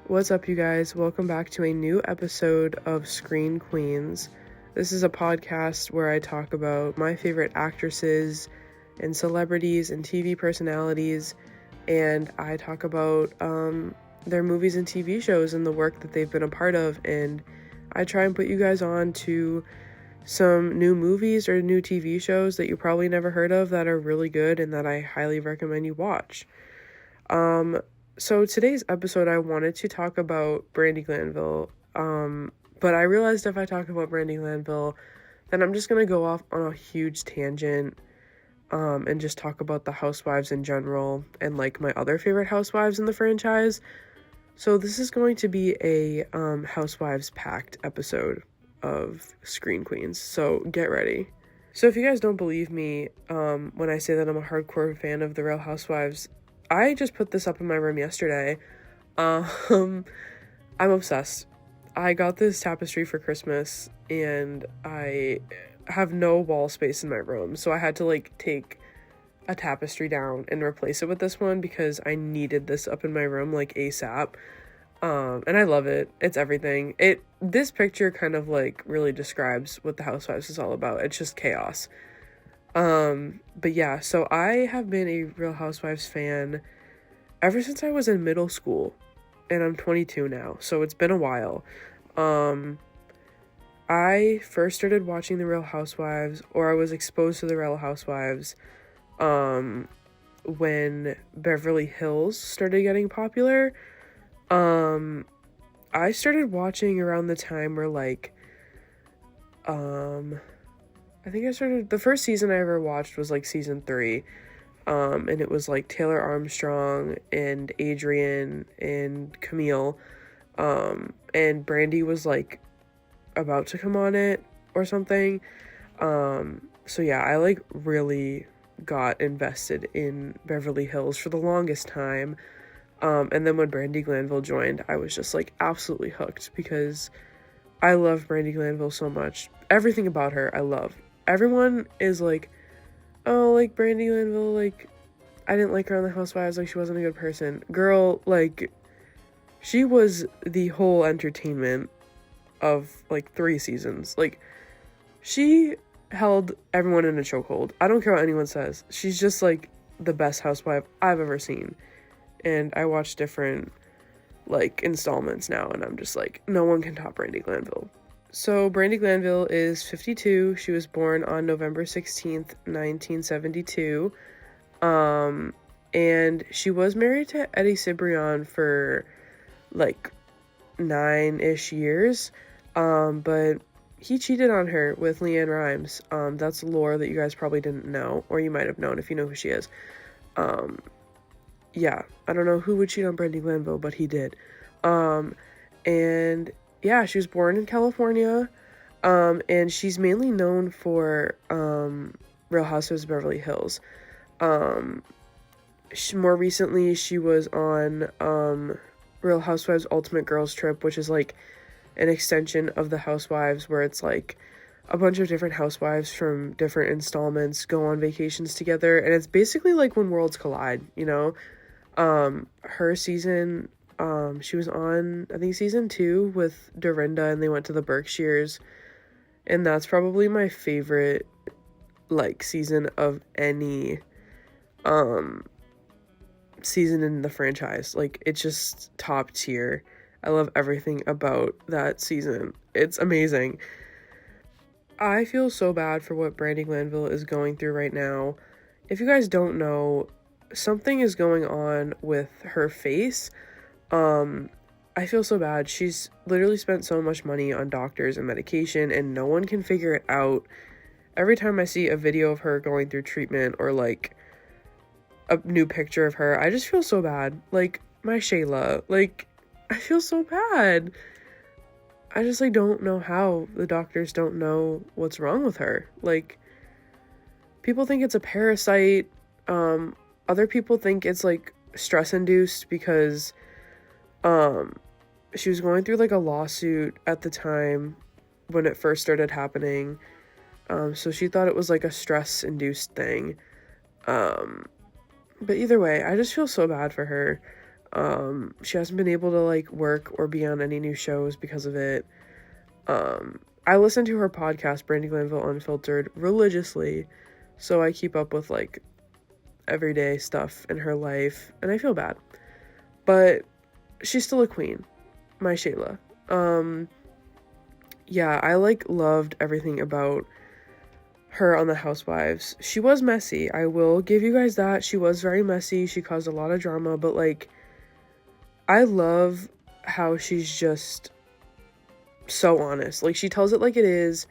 What's up, you guys? Welcome back to a new episode of Screen Queens. This is a podcast where I talk about my favorite actresses and celebrities and TV personalities, and I talk about their movies and TV shows and the work that they've been a part of, and I try and put you guys on to some new movies or new TV shows that you probably never heard of that are really good and that I highly recommend you watch. So today's episode, I wanted to talk about Brandi Glanville, but I realized if I talk about Brandi Glanville, then I'm just going to go off on a huge tangent, and just talk about the housewives in general and, like, my other favorite housewives in the franchise. So this is going to be a, housewives-packed episode of Screen Queens, so get ready. So if you guys don't believe me, when I say that I'm a hardcore fan of the Real Housewives, I just put this up in my room yesterday. I'm obsessed. I got this tapestry for Christmas and I have no wall space in my room. So I had to like take a tapestry down and replace it with this one because I needed this up in my room like ASAP. And I love it. It's everything. This picture kind of like really describes what the Housewives is all about. It's just chaos. But yeah, so I have been a Real Housewives fan ever since I was in middle school, and I'm 22 now, so it's been a while. I first started watching the Real Housewives, or I was exposed to the Real Housewives, when Beverly Hills started getting popular. I started watching around the time where like, I think the first season I ever watched was like season 3. And it was like Taylor Armstrong and Adrian and Camille. And Brandi was like about to come on it or something. So yeah, I like really got invested in Beverly Hills for the longest time. And then when Brandi Glanville joined, I was just like absolutely hooked because I love Brandi Glanville so much. Everything about her, I love. Everyone is like, oh, like, Brandi Glanville, like, I didn't like her on the Housewives, like, she wasn't a good person. Girl, like, she was the whole entertainment of, like, 3 seasons. Like, she held everyone in a chokehold. I don't care what anyone says. She's just, like, the best housewife I've ever seen. And I watch different, like, installments now, and I'm just like, no one can top Brandi Glanville. So Brandi Glanville is 52. She was born on November 16th, 1972. And she was married to Eddie Cibrian for like 9-ish years. But he cheated on her with Leanne Rimes. That's lore that you guys probably didn't know, or you might have known if you know who she is. Yeah, I don't know who would cheat on Brandi Glanville, but he did. And yeah, she was born in California, and she's mainly known for Real Housewives of Beverly Hills. More recently, she was on Real Housewives Ultimate Girls Trip, which is like an extension of the Housewives, where it's like a bunch of different housewives from different installments go on vacations together, and it's basically like when worlds collide, you know? Her season, she was on, I think, season 2 with Dorinda, and they went to the Berkshires, and that's probably my favorite, like, season of any, season in the franchise. Like, it's just top tier. I love everything about that season. It's amazing. I feel so bad for what Brandi Glanville is going through right now. If you guys don't know, something is going on with her face. I feel so bad. She's literally spent so much money on doctors and medication, and no one can figure it out. Every time I see a video of her going through treatment or like a new picture of her, I just feel so bad. Like, my Shayla, like, I feel so bad. I just like don't know how the doctors don't know what's wrong with her. Like, people think it's a parasite. Other people think it's like stress induced because she was going through like a lawsuit at the time when it first started happening. So she thought it was like a stress induced thing. But either way, I just feel so bad for her. She hasn't been able to like work or be on any new shows because of it. I listen to her podcast, Brandi Glanville Unfiltered, religiously, so I keep up with like everyday stuff in her life, and I feel bad. But she's still a queen, my Shayla. Yeah, I like loved everything about her on the Housewives. She was messy, I will give you guys that. She was very messy, she caused a lot of drama, but like, I love how she's just so honest. Like, she tells it like it is.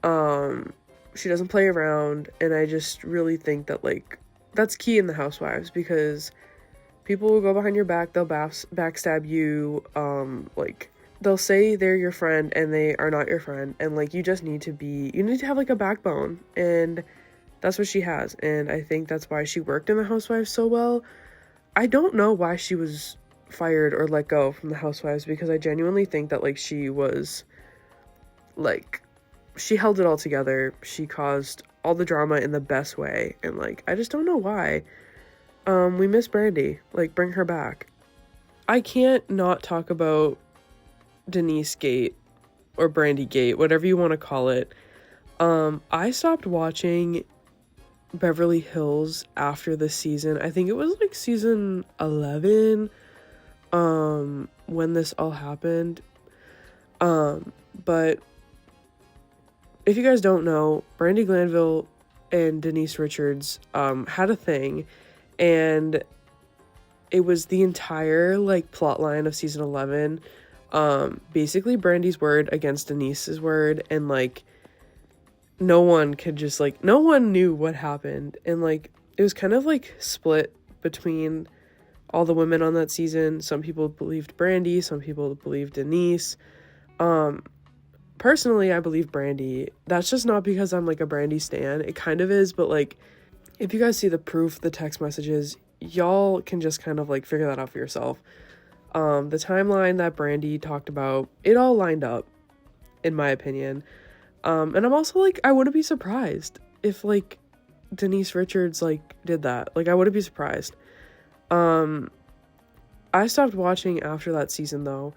She doesn't play around, and I just really think that like that's key in the Housewives, because people will go behind your back, they'll backstab you, like they'll say they're your friend and they are not your friend, and like you need to have like a backbone, and that's what she has. And I think that's why she worked in the Housewives so well. I don't know why she was fired or let go from the Housewives, because I genuinely think that like she was like, she held it all together. She caused all the drama in the best way, and like I just don't know why. We miss Brandi. Like, bring her back. I can't not talk about Denise Gate or Brandi Gate, whatever you want to call it. I stopped watching Beverly Hills after the season. I think it was like season 11 when this all happened. But if you guys don't know, Brandi Glanville and Denise Richards had a thing, and it was the entire like plot line of season 11, basically Brandi's word against Denise's word, and like no one knew what happened, and like it was kind of like split between all the women on that season. Some people believed Brandi, some people believed Denise. Personally, I believe Brandi. That's just not because I'm like a Brandi stan. It kind of is, but like if you guys see the proof, the text messages, y'all can just kind of like figure that out for yourself. The timeline that Brandi talked about, it all lined up, in my opinion. And I'm also like, I wouldn't be surprised if like Denise Richards like did that. Like, I wouldn't be surprised. I stopped watching after that season though.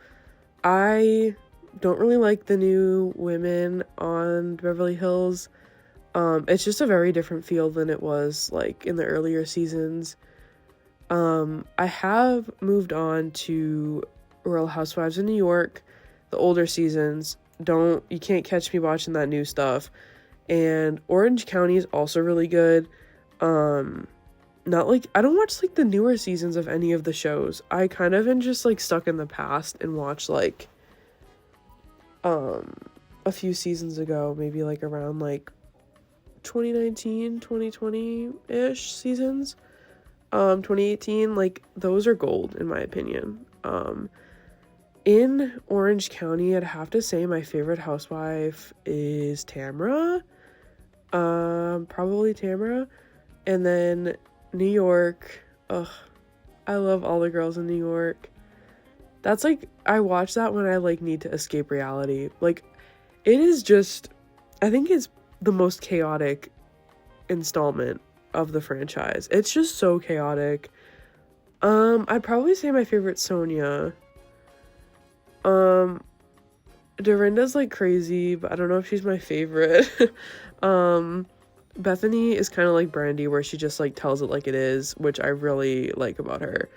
I don't really like the new women on Beverly Hills. It's just a very different feel than it was like in the earlier seasons. I have moved on to Real Housewives of New York, the older seasons. You can't catch me watching that new stuff. And Orange County is also really good. Not like, I don't watch like the newer seasons of any of the shows. I kind of am just like stuck in the past and watch like a few seasons ago, maybe like around like 2019, 2020-ish seasons. 2018, like those are gold in my opinion. In Orange County, I'd have to say my favorite housewife is Tamra. Probably Tamra. And then New York. Ugh, I love all the girls in New York. That's like, I watch that when I like need to escape reality. Like, it is just, I think it's the most chaotic installment of the franchise. It's just so chaotic. I'd probably say my favorite Sonia. Dorinda's like crazy, but I don't know if she's my favorite. Bethany is kind of like Brandi, where she just like tells it like it is, which I really like about her.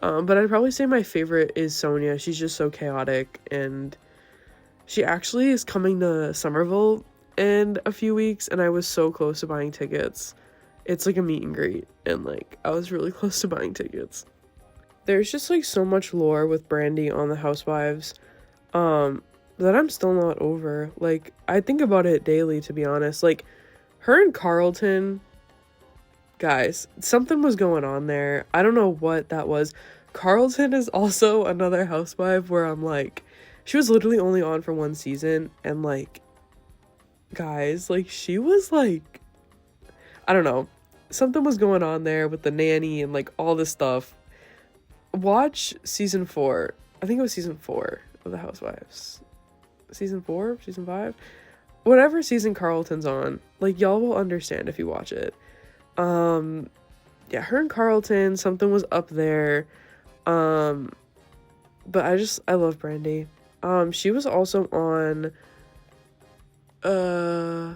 But I'd probably say my favorite is Sonia. She's just so chaotic, and she actually is coming to Somerville in a few weeks, and I was so close to buying tickets. It's like a meet and greet, and like I was really close to buying tickets. There's just like so much lore with Brandi on the Housewives that I'm still not over. Like, I think about it daily, to be honest. Like, her and Carlton, guys, something was going on there. I don't know what that was. Carlton is also another housewife where I'm like, she was literally only on for one season, and like, guys, like, she was like, I don't know, something was going on there with the nanny and like all this stuff. Watch season 4. I think it was season 4 of the Housewives. Season 4? Season 5? Whatever season Carlton's on, like, y'all will understand if you watch it. Yeah, her and Carlton, something was up there. But I love Brandi. She was also on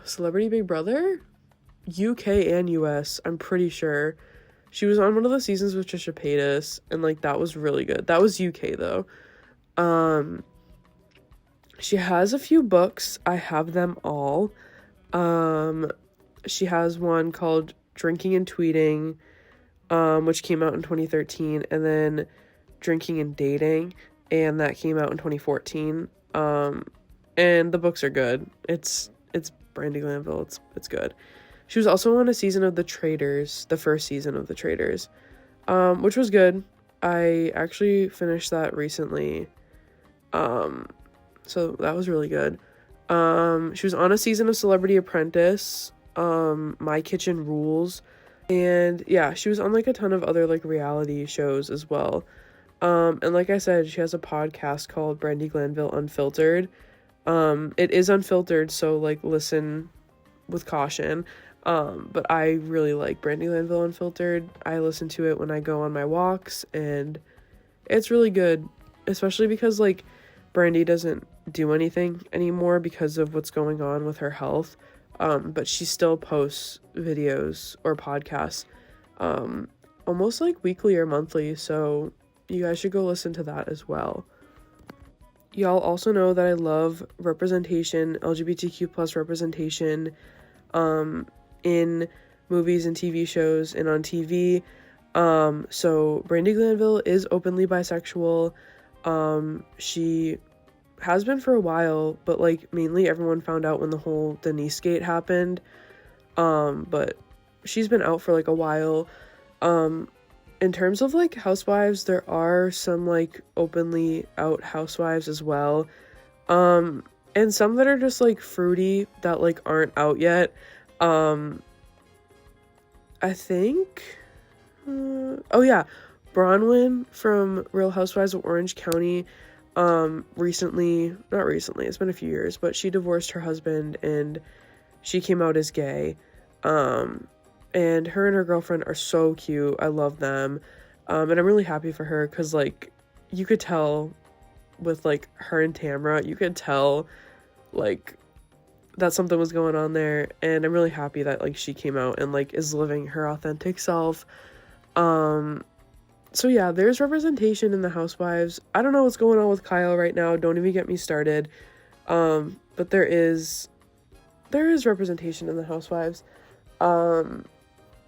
Celebrity Big Brother, UK and US, I'm pretty sure. She was on one of the seasons with Trisha Paytas, and like that was really good. That was UK though. She has a few books. I have them all. She has one called Drinking and Tweeting, which came out in 2013, and then Drinking and Dating, and that came out in 2014. And the books are good. It's Brandi Glanville. It's good. She was also on a season of The Traitors, the first season of The Traitors, which was good. I actually finished that recently. So that was really good. She was on a season of Celebrity Apprentice, My Kitchen Rules, and yeah, she was on like a ton of other like reality shows as well. And like I said, she has a podcast called Brandi Glanville Unfiltered. It is unfiltered, so like listen with caution. But I really like Brandi Glanville Unfiltered. I listen to it when I go on my walks, and it's really good, especially because like Brandi doesn't do anything anymore because of what's going on with her health. But she still posts videos or podcasts, almost like weekly or monthly. So you guys should go listen to that as well. Y'all also know that I love representation, LGBTQ plus representation, in movies and TV shows and on TV. So Brandi Glanville is openly bisexual. She has been for a while, but like mainly everyone found out when the whole Denise Gate happened. But she's been out for like a while. In terms of like housewives, there are some like openly out housewives as well. And some that are just like fruity that like aren't out yet. I think Bronwyn from Real Housewives of Orange County not recently, it's been a few years, but she divorced her husband and she came out as gay. And her and her girlfriend are so cute. I love them. And I'm really happy for her because like you could tell with like her and Tamra, you could tell like that something was going on there, and I'm really happy that like she came out and like is living her authentic self. So yeah, there's representation in the housewives. I don't know what's going on with Kyle right now, don't even get me started. But there is representation in the housewives.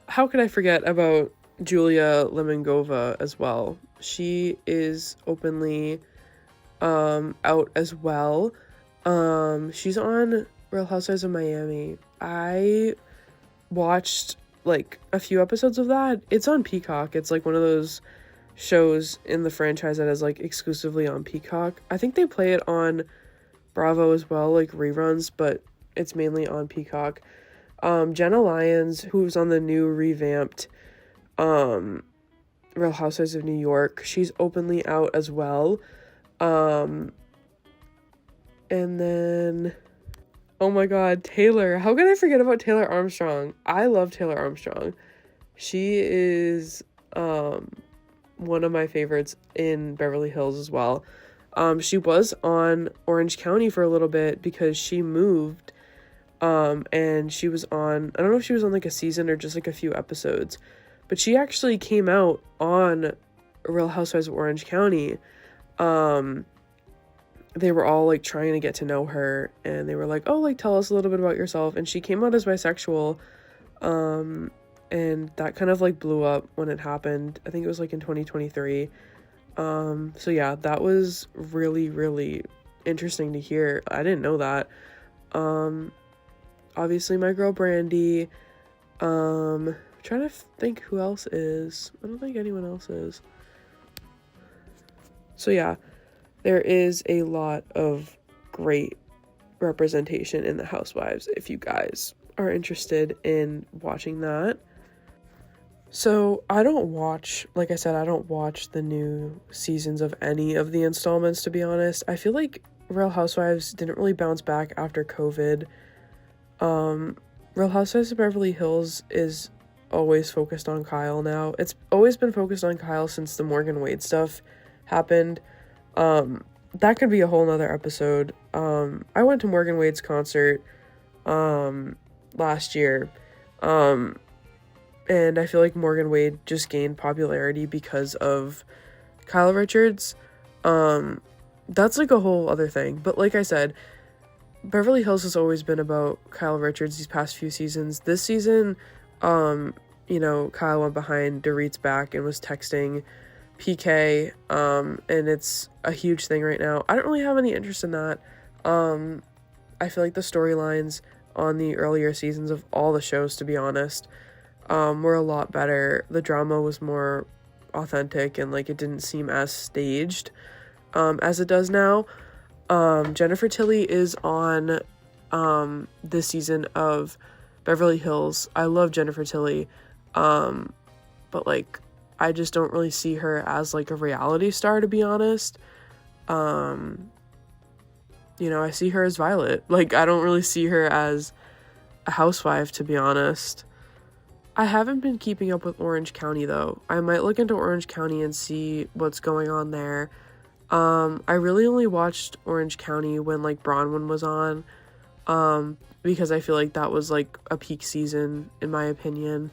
How could I forget about Julia Lemongova as well? She is openly out as well. She's on Real Housewives of Miami. I watched like a few episodes of that. It's on Peacock. It's like one of those shows in the franchise that is like exclusively on Peacock. I think they play it on Bravo as well, like reruns, but it's mainly on Peacock. Jenna Lyons, who's on the new revamped Real Housewives of New York, she's openly out as well. And then, oh my god, Taylor. How can I forget about Taylor Armstrong? I love Taylor Armstrong. She is one of my favorites in Beverly Hills as well. She was on Orange County for a little bit because she moved. And she was on, I don't know if she was on like a season or just like a few episodes, but she actually came out on Real Housewives of Orange County. They were all like trying to get to know her, and they were like, oh, like tell us a little bit about yourself, and she came out as bisexual. And that kind of like blew up when it happened. I think it was like in 2023. So yeah, that was really, really interesting to hear. I didn't know that. Obviously my girl Brandi. Trying to think who else is. I don't think anyone else is. So yeah, there is a lot of great representation in the Housewives if you guys are interested in watching that. So I don't watch, like I said, I don't watch the new seasons of any of the installments, to be honest. I feel like Real Housewives didn't really bounce back after COVID. Real Housewives of Beverly Hills is always focused on Kyle now. It's always been focused on Kyle since the Morgan Wade stuff happened. That could be a whole nother episode. I went to Morgan Wade's concert last year. And I feel like Morgan Wade just gained popularity because of Kyle Richards. That's like a whole other thing. But like I said, Beverly Hills has always been about Kyle Richards these past few seasons. This season, Kyle went behind Dorit's back and was texting PK, and it's a huge thing right now. I don't really have any interest in that. I feel like the storylines on the earlier seasons of all the shows, to be honest, were a lot better. The drama was more authentic and like it didn't seem as staged as it does now. Jennifer Tilly is on this season of Beverly Hills. I love Jennifer Tilly, but like I just don't really see her as like a reality star, to be honest. I see her as Violet. Like, I don't really see her as a housewife, to be honest. I haven't been keeping up with Orange County, though. I might look into Orange County and see what's going on there. I really only watched Orange County when, like, Bronwyn was on, because I feel like that was, like, a peak season, in my opinion,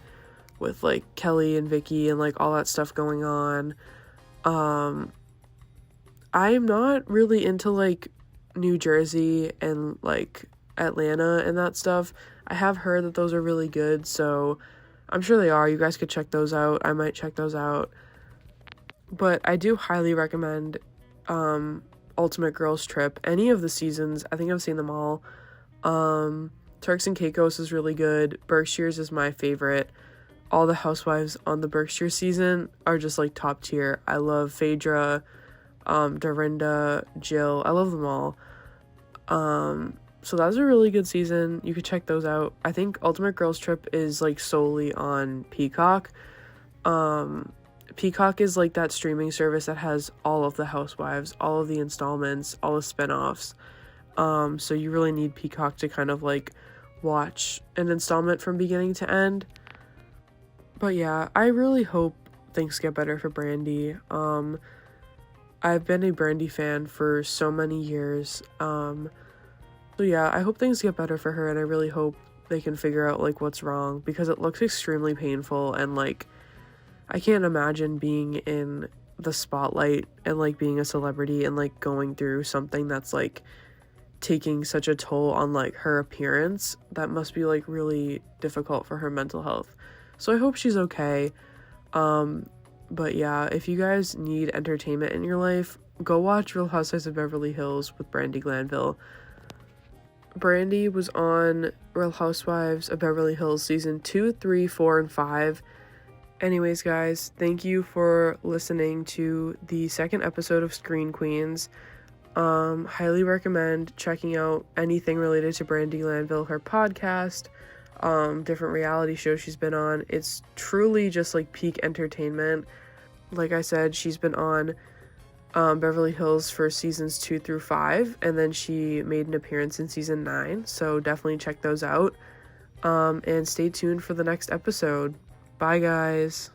with, like, Kelly and Vicky and, like, all that stuff going on. I'm not really into, like, New Jersey and, like, Atlanta and that stuff. I have heard that those are really good, so I'm sure they are. You guys could check those out. I might check those out. But I do highly recommend Ultimate Girls Trip. Any of the seasons, I think I've seen them all. Turks and Caicos is really good. Berkshires is my favorite. All the housewives on the Berkshire season are just like top tier. I love Phaedra, Dorinda, Jill. I love them all. So that was a really good season. You could check those out. I think Ultimate Girls Trip is like solely on Peacock. Peacock is like that streaming service that has all of the housewives, all of the installments, all the spinoffs. So you really need Peacock to kind of like watch an installment from beginning to end. But yeah, I really hope things get better for Brandi. I've been a Brandi fan for so many years. So yeah, I hope things get better for her, and I really hope they can figure out like what's wrong, because it looks extremely painful, and like I can't imagine being in the spotlight and like being a celebrity and like going through something that's like taking such a toll on like her appearance. That must be like really difficult for her mental health. So I hope she's okay. But yeah, if you guys need entertainment in your life, go watch Real Housewives of Beverly Hills with Brandi Glanville. Brandi was on Real Housewives of Beverly Hills season 2, 3, 4, and 5. Anyways, guys, thank you for listening to the second episode of Screen Queens. Highly recommend checking out anything related to Brandi Glanville, her podcast, different reality shows she's been on. It's truly just like peak entertainment. Like I said, she's been on Beverly Hills for seasons 2 through 5, and then she made an appearance in season 9, so definitely check those out. And stay tuned for the next episode. Bye, guys.